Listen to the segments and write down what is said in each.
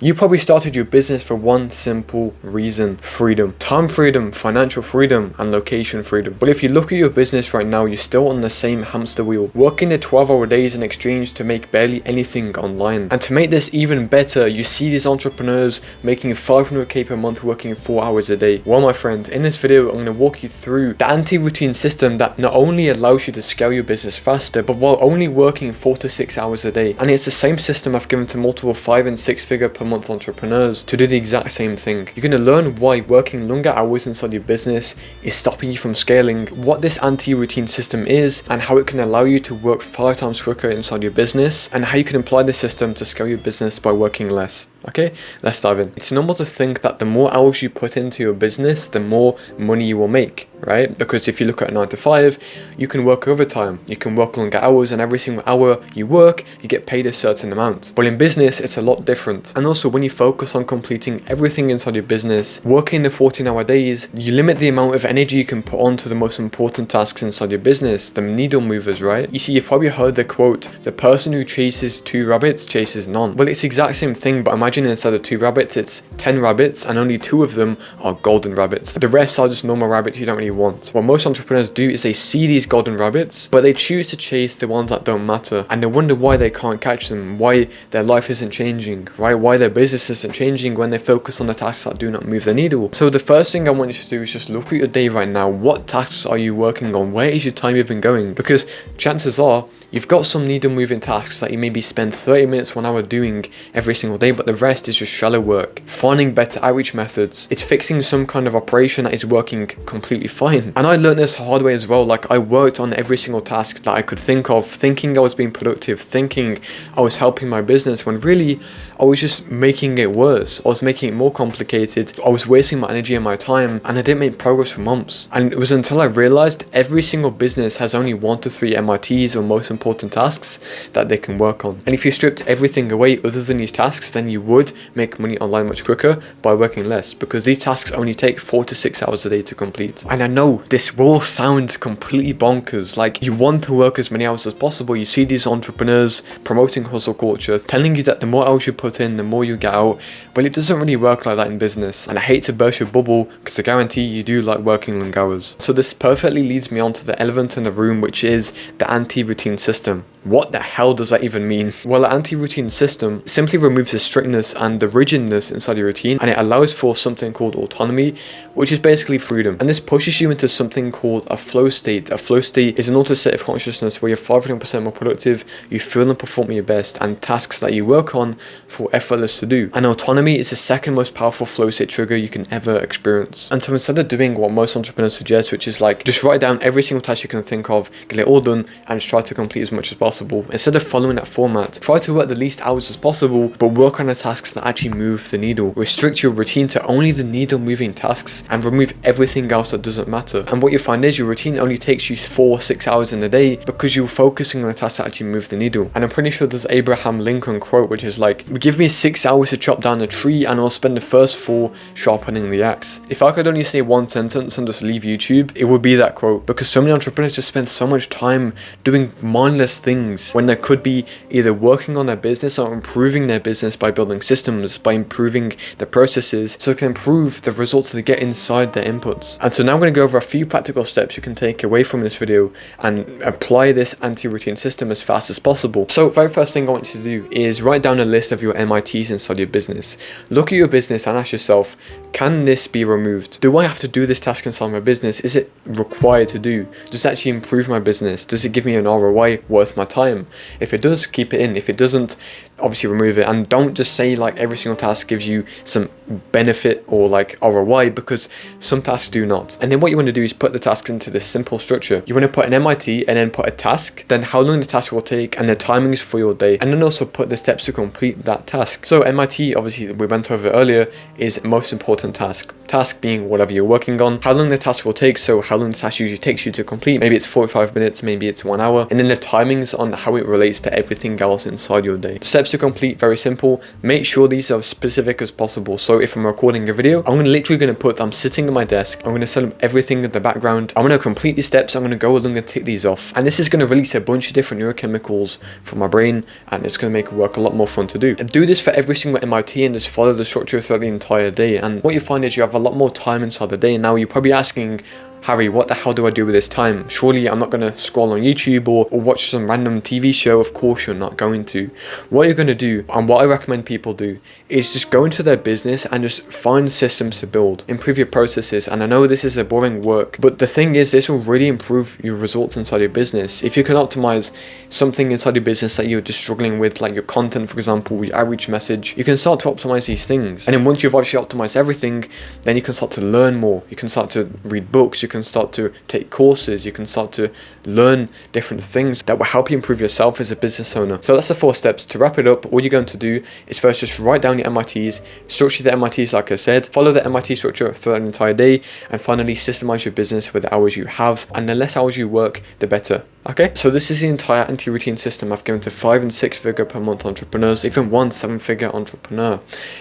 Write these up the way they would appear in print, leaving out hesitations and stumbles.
You probably started your business for one simple reason: freedom. Time freedom, financial freedom, and location freedom. But if you look at your business right now, you're still on the same hamster wheel, working the 12-hour days in exchange to make barely anything online. And to make this even better, you see these entrepreneurs making 500k per month working 4 hours a day. Well, my friend, in this video, I'm going to walk you through the anti-routine system that not only allows you to scale your business faster, but while only working 4 to 6 hours a day. And it's the same system I've given to multiple 5 and 6 figure per month entrepreneurs to do the exact same thing. You're going to learn why working longer hours inside your business is stopping you from scaling, what this anti-routine system is, and how it can allow you to work 5 times quicker inside your business, and how you can apply this system to scale your business by working less. Okay, let's dive in. It's normal to think that the more hours you put into your business, the more money you will make, right? Because if you look at a 9 to 5, you can work overtime, you can work longer hours, and every single hour you work, you get paid a certain amount. But in business, it's a lot different. And also, when you focus on completing everything inside your business, working the 14-hour days, you limit the amount of energy you can put onto the most important tasks inside your business, the needle movers, right? You see, you've probably heard the quote, "The person who chases 2 rabbits chases none." Well, it's the exact same thing, but imagine instead of 2 rabbits, it's 10 rabbits, and only 2 of them are golden rabbits. The rest are just normal rabbits you don't really want. What most entrepreneurs do is they see these golden rabbits, but they choose to chase the ones that don't matter, and they wonder why they can't catch them, why their life isn't changing, right? Why their business isn't changing when they focus on the tasks that do not move the needle. So the first thing I want you to do is just look at your day right now. What tasks are you working on? Where is your time even going? Because chances are, you've got some needle moving tasks that you maybe spend 30 minutes, 1 hour doing every single day, but the rest is just shallow work. Finding better outreach methods. It's fixing some kind of operation that is working completely fine. And I learned this the hard way as well. Like, I worked on every single task that I could think of, thinking I was being productive, thinking I was helping my business, when really I was just making it worse. I was making it more complicated. I was wasting my energy and my time, and I didn't make progress for months. And it was until I realized every single business has only 1 to 3 MITs, or most important tasks, that they can work on. And if you stripped everything away other than these tasks, then you would make money online much quicker by working less, because these tasks only take 4 to 6 hours a day to complete. And I know this will sound completely bonkers, like you want to work as many hours as possible. You see these entrepreneurs promoting hustle culture, telling you that the more hours you put in, the more you get out. But it doesn't really work like that in business. And I hate to burst your bubble, because I guarantee you do like working long hours. So this perfectly leads me on to the elephant in the room, which is the anti-routine system. What the hell does that even mean? Well, the anti-routine system simply removes the strictness and the rigidness inside your routine, and it allows for something called autonomy, which is basically freedom. And this pushes you into something called a flow state. A flow state is an altered state of consciousness where you're 500% more productive, you feel and perform your best, and tasks that you work on feel effortless to do. And autonomy is the second most powerful flow state trigger you can ever experience. And so instead of doing what most entrepreneurs suggest, which is like just write down every single task you can think of, get it all done, and just try to complete as much as possible, instead of following that format, try to work the least hours as possible, but work on the tasks that actually move the needle. Restrict your routine to only the needle moving tasks, and remove everything else that doesn't matter. And what you find is your routine only takes you 4-6 hours in a day, because you're focusing on the tasks that actually move the needle. And I'm pretty sure there's Abraham Lincoln quote, which is like, give me 6 hours to chop down a tree, and I'll spend the first 4 sharpening the axe. If I could only say one sentence and just leave YouTube, it would be that quote, because so many entrepreneurs just spend so much time doing mindless things when they could be either working on their business or improving their business by building systems, by improving the processes, so they can improve the results they get inside their inputs. And so now I'm going to go over a few practical steps you can take away from this video and apply this anti-routine system as fast as possible. So very first thing I want you to do is write down a list of your MITs inside your business. Look at your business and ask yourself, can this be removed? Do I have to do this task inside my business? Is it required to do? Does it actually improve my business? Does it give me an ROI worth my time? If it does, keep it in. If it doesn't, obviously remove it. And don't just say like every single task gives you some benefit or like ROI, because some tasks do not. And then what you want to do is put the tasks into this simple structure. You want to put an MIT and then put a task, then how long the task will take and the timings for your day, and then also put the steps to complete that task. So MIT, obviously we went over earlier, is most important task. Task being whatever you're working on, how long the task will take, so how long the task usually takes you to complete. Maybe it's 45 minutes, maybe it's 1 hour, and then the timings on how it relates to everything else inside your day. Steps to complete, very simple. Make make sure these are as specific as possible. So if I'm recording a video, I'm literally going to put that I'm sitting at my desk. I'm going to set up everything in the background. I'm going to complete these steps. I'm going to go along and tick these off. And this is going to release a bunch of different neurochemicals from my brain, and it's going to make work a lot more fun to do. And do this for every single MIT and just follow the structure throughout the entire day. And what you find is you have a lot more time inside the day. And now you're probably asking, Harry, what the hell do I do with this time? Surely I'm not going to scroll on YouTube or watch some random TV show. Of course you're not going to. What you're going to do, and what I recommend people do, is just go into their business and just find systems to build, improve your processes. And I know this is a boring work, but the thing is, this will really improve your results inside your business. If you can optimize something inside your business that you're just struggling with, like your content, for example, your outreach message, you can start to optimize these things. And then once you've actually optimized everything, then you can start to learn more. You can start to read books. You can start to take courses. You can start to learn different things that will help you improve yourself as a business owner. So that's the 4 steps. To wrap it up, all you're going to do is first just write down your MITs, structure the MITs like I said, follow the MIT structure throughout the entire day, and finally systemize your business with the hours you have. And the less hours you work, the better. Okay, so this is the entire anti-routine system I've given to 5 and 6 figure per month entrepreneurs, even 1 7-figure entrepreneur.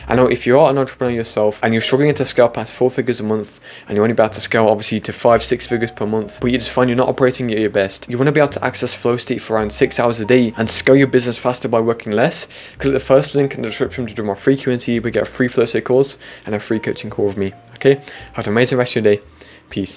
I know if you are an entrepreneur yourself and you're struggling to scale past 4 figures a month, and you're only about to scale obviously to 5, 6 figures per month, but you just find you're not operating at your best, you want to be able to access flow state for around 6 hours a day and scale your business faster by working less, click the first link in the description to join my free community. We get a free flow state course and a free coaching call with me. Okay, have an amazing rest of your day. Peace.